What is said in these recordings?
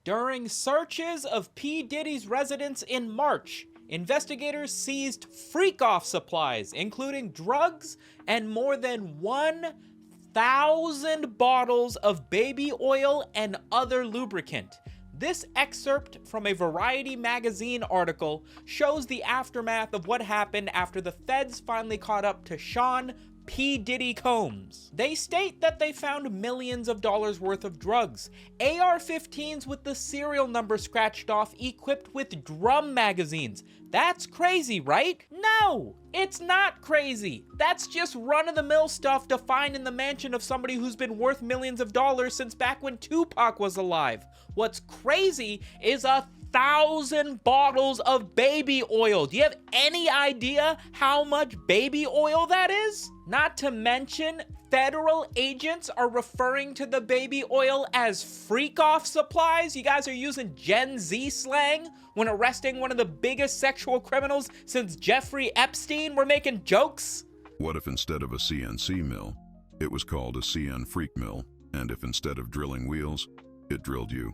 During searches of P. Diddy's residence in March, investigators seized freak-off supplies, including drugs and more than 1,000 bottles of baby oil and other lubricant. This excerpt from a Variety magazine article shows the aftermath of what happened after the feds finally caught up to Sean P. Diddy Combs. They state that they found millions of dollars worth of drugs, AR-15s with the serial number scratched off, equipped with drum magazines. That's crazy, right? No, it's not crazy. That's just run-of-the-mill stuff to find in the mansion of somebody who's been worth millions of dollars since back when Tupac was alive. What's crazy is 1,000 bottles of baby oil. Do you have any idea how much baby oil that is? Not to mention, federal agents are referring to the baby oil as freak-off supplies. You guys are using Gen Z slang when arresting one of the biggest sexual criminals since Jeffrey Epstein. We're making jokes. What if instead of a CNC mill, it was called a CN freak mill? And if instead of drilling wheels, it drilled you?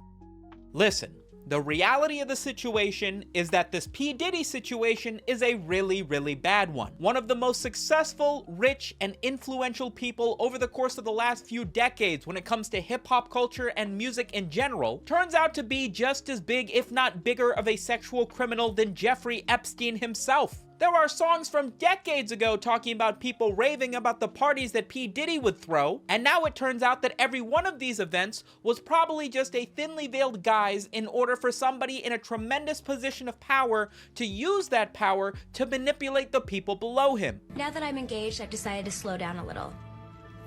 Listen. The reality of the situation is that this P. Diddy situation is a really, really bad one. One of the most successful, rich, and influential people over the course of the last few decades when it comes to hip-hop culture and music in general, turns out to be just as big, if not bigger, of a sexual criminal than Jeffrey Epstein himself. There are songs from decades ago talking about people raving about the parties that P. Diddy would throw, and now it turns out that every one of these events was probably just a thinly veiled guise in order for somebody in a tremendous position of power to use that power to manipulate the people below him. Now that I'm engaged, I've decided to slow down a little.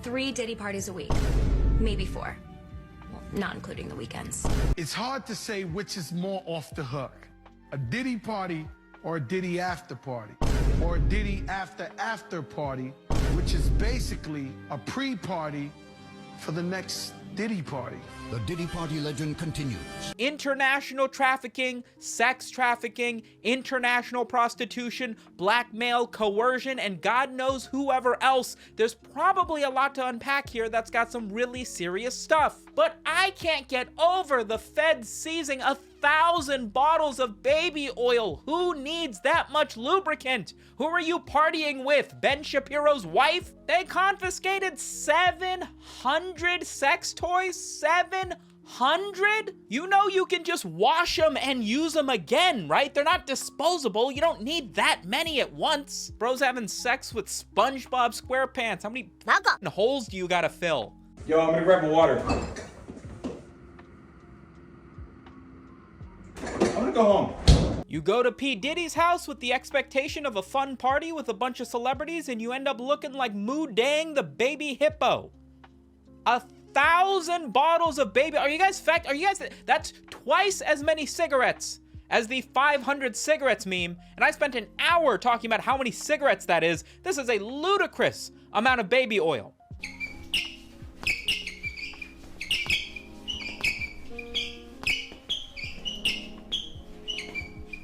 3 Diddy parties a week, maybe 4. Well, not including the weekends. It's hard to say which is more off the hook, a Diddy party or a Diddy after party, or a Diddy after party, which is basically a pre-party for the next Diddy party. The Diddy party legend continues. International trafficking, sex trafficking, international prostitution, blackmail, coercion, and God knows whoever else. There's probably a lot to unpack here that's got some really serious stuff. But I can't get over the feds seizing 1,000 bottles of baby oil. Who needs that much lubricant? Who are you partying with? Ben Shapiro's wife? They confiscated 700 sex toys? 700? You know you can just wash them and use them again, right? They're not disposable. You don't need that many at once. Bro's having sex with SpongeBob SquarePants. How many holes do you gotta fill? Yo, I'm gonna grab my water. I'm gonna go home. You go to P. Diddy's house with the expectation of a fun party with a bunch of celebrities, and you end up looking like Moo Dang the baby hippo. 1,000 bottles of baby. That's twice as many cigarettes as the 500 cigarettes meme, and I spent an hour talking about how many cigarettes that is. This is a ludicrous amount of baby oil.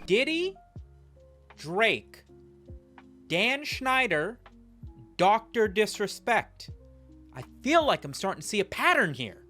Diddy, Drake, Dan Schneider, Dr. Disrespect. I feel like I'm starting to see a pattern here.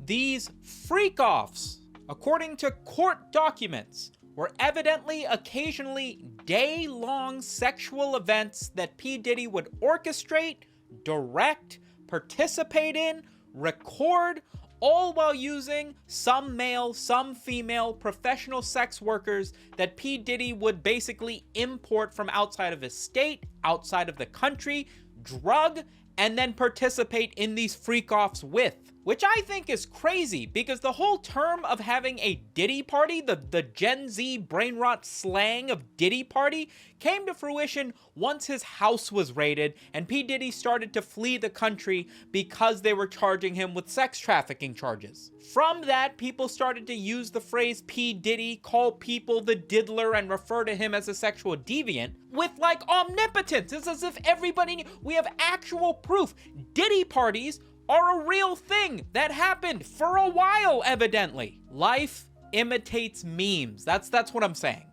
These freak-offs, according to court documents, were evidently occasionally day-long sexual events that P. Diddy would orchestrate, direct, participate in, record, all while using some male, some female professional sex workers that P. Diddy would basically import from outside of his state, outside of the country, drug, and then participate in these freak-offs with. Which I think is crazy, because the whole term of having a Diddy party, the Gen Z brain rot slang of Diddy party, came to fruition once his house was raided and P. Diddy started to flee the country because they were charging him with sex trafficking charges. From that, people started to use the phrase P. Diddy, call people the diddler, and refer to him as a sexual deviant with like omnipotence. It's as if everybody knew. We have actual proof. Diddy parties are a real thing that happened for a while, evidently. Life imitates memes. That's what I'm saying.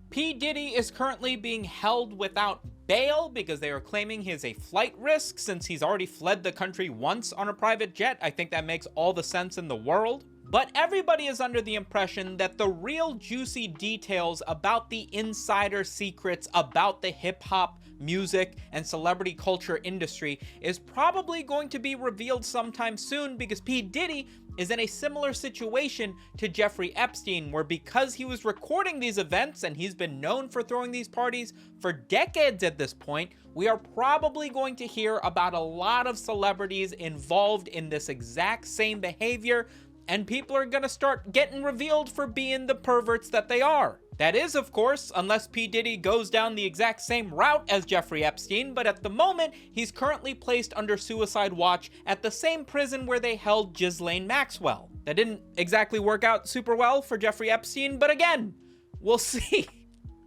P. Diddy is currently being held without bail because they are claiming he is a flight risk since he's already fled the country once on a private jet. I think that makes all the sense in the world. But everybody is under the impression that the real juicy details about the insider secrets about the hip-hop, music, and celebrity culture industry is probably going to be revealed sometime soon, because P. Diddy is in a similar situation to Jeffrey Epstein, where because he was recording these events and he's been known for throwing these parties for decades at this point, we are probably going to hear about a lot of celebrities involved in this exact same behavior, and people are gonna start getting revealed for being the perverts that they are. That is, of course, unless P. Diddy goes down the exact same route as Jeffrey Epstein, but at the moment, he's currently placed under suicide watch at the same prison where they held Ghislaine Maxwell. That didn't exactly work out super well for Jeffrey Epstein, but again, we'll see.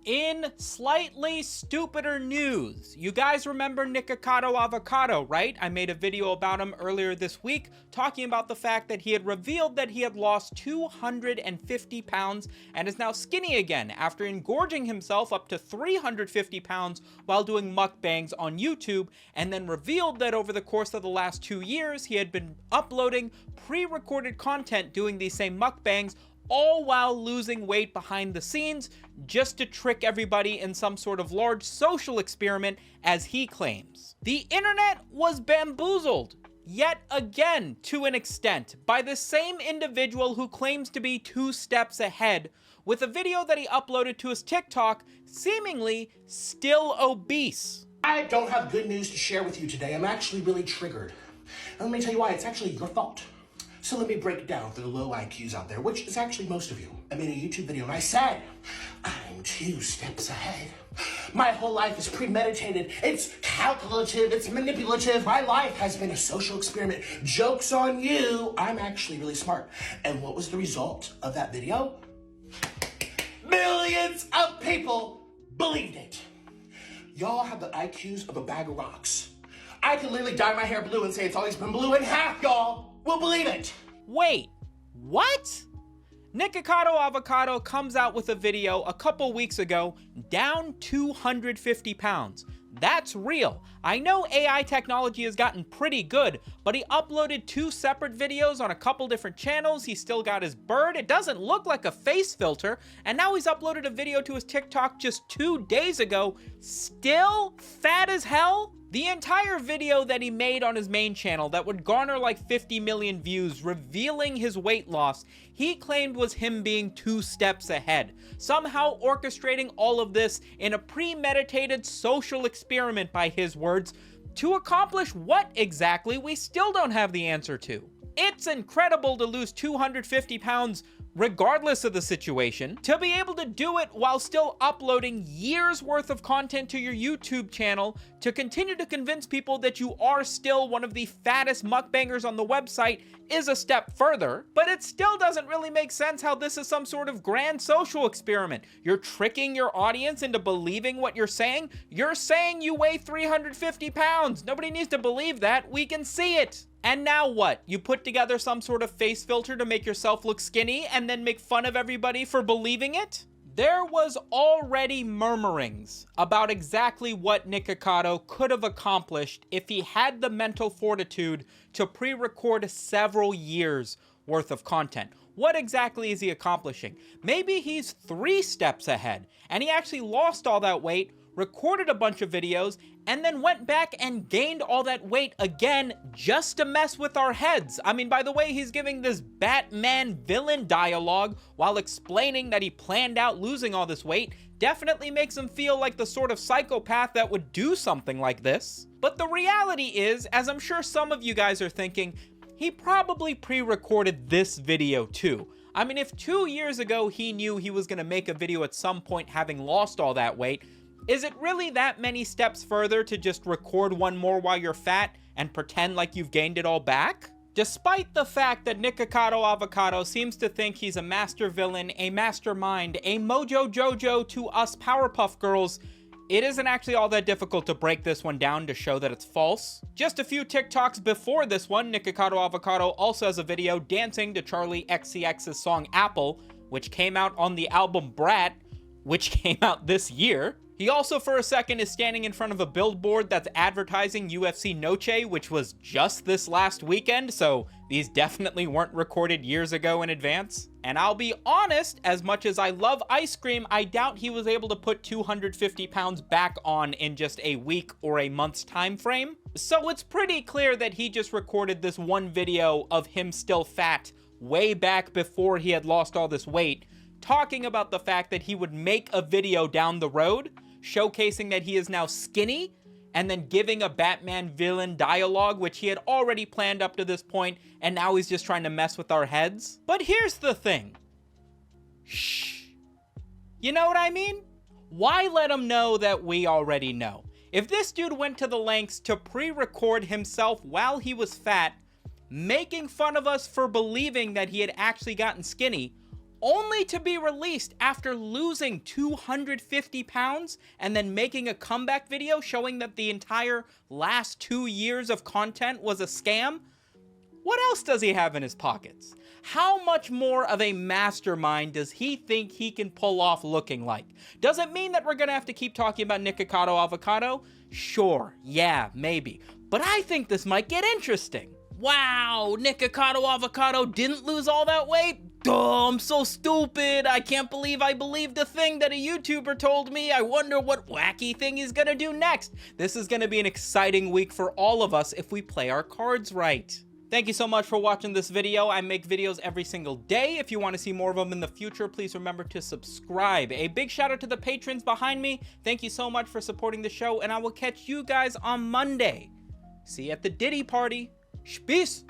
In slightly stupider news, you guys remember Nikocado Avocado, right? I made a video about him earlier this week talking about the fact that he had revealed that he had lost 250 pounds and is now skinny again after engorging himself up to 350 pounds while doing mukbangs on YouTube, and then revealed that over the course of the last 2 years, he had been uploading pre-recorded content doing these same mukbangs, all while losing weight behind the scenes, just to trick everybody in some sort of large social experiment, as he claims. The internet was bamboozled, yet again to an extent, by the same individual who claims to be 2 steps ahead, with a video that he uploaded to his TikTok, seemingly still obese. I don't have good news to share with you today. I'm actually really triggered. And let me tell you why. It's actually your fault. So let me break it down for the low IQs out there, which is actually most of you. I made a YouTube video and I said, I'm 2 steps ahead. My whole life is premeditated. It's calculative. It's manipulative. My life has been a social experiment. Joke's on you. I'm actually really smart. And what was the result of that video? Millions of people believed it. Y'all have the IQs of a bag of rocks. I can literally dye my hair blue and say it's always been blue, and half y'all will believe it. Wait, what? Nikocado Avocado comes out with a video a couple weeks ago, down 250 pounds. That's real. I know AI technology has gotten pretty good, but he uploaded 2 separate videos on a couple different channels. He still got his bird. It doesn't look like a face filter. And now he's uploaded a video to his TikTok just 2 days ago, still fat as hell. The entire video that he made on his main channel that would garner like 50 million views revealing his weight loss, he claimed was him being 2 steps ahead, somehow orchestrating all of this in a premeditated social experiment, by his words, to accomplish what exactly we still don't have the answer to. It's incredible to lose 250 pounds regardless of the situation. To be able to do it while still uploading years worth of content to your YouTube channel to continue to convince people that you are still one of the fattest mukbangers on the website is a step further, but it still doesn't really make sense how this is some sort of grand social experiment. You're tricking your audience into believing what you're saying. You're saying you weigh 350 pounds. Nobody needs to believe that. We can see it. And now what? You put together some sort of face filter to make yourself look skinny and then make fun of everybody for believing it? There was already murmurings about exactly what Nikocado could have accomplished if he had the mental fortitude to pre-record several years worth of content. What exactly is he accomplishing? Maybe he's 3 steps ahead and he actually lost all that weight, recorded a bunch of videos, and then went back and gained all that weight again just to mess with our heads. I mean, by the way, he's giving this Batman villain dialogue while explaining that he planned out losing all this weight. Definitely makes him feel like the sort of psychopath that would do something like this. But the reality is, as I'm sure some of you guys are thinking, he probably pre-recorded this video too. I mean, if 2 years ago he knew he was gonna make a video at some point having lost all that weight, is it really that many steps further to just record one more while you're fat and pretend like you've gained it all back? Despite the fact that Nikocado Avocado seems to think he's a master villain, a mastermind, a Mojo Jojo to us Powerpuff Girls, it isn't actually all that difficult to break this one down to show that it's false. Just a few TikToks before this one, Nikocado Avocado also has a video dancing to Charli XCX's song Apple, which came out on the album Brat, which came out this year. He also, for a second, is standing in front of a billboard that's advertising UFC Noche, which was just this last weekend, so These definitely weren't recorded years ago in advance. And I'll be honest, as much as I love ice cream, I doubt he was able to put 250 pounds back on in just a week or a month's time frame. So it's pretty clear that he just recorded this one video of him still fat way back before he had lost all this weight, talking about the fact that he would make a video down the road showcasing that he is now skinny, and then giving a Batman villain dialogue, which he had already planned up to this point, and now he's just trying to mess with our heads. But here's the thing. Shh. You know what I mean? Why let him know that we already know? If this dude went to the lengths to pre-record himself while he was fat, making fun of us for believing that he had actually gotten skinny, only to be released after losing 250 pounds and then making a comeback video showing that the entire last 2 years of content was a scam? What else does he have in his pockets? How much more of a mastermind does he think he can pull off looking like? Does it mean that we're gonna have to keep talking about Nikocado Avocado? Sure, yeah, maybe. But I think this might get interesting. Wow, Nikocado Avocado didn't lose all that weight? Oh, I'm so stupid. I can't believe I believed the thing that a YouTuber told me. I wonder what wacky thing he's gonna do next. This is gonna be an exciting week for all of us if we play our cards right. Thank you so much for watching this video. I make videos every single day. If you want to see more of them in the future, please remember to subscribe. A big shout out to the patrons behind me. Thank you so much for supporting the show, and I will catch you guys on Monday. See you at the Diddy party. Peace.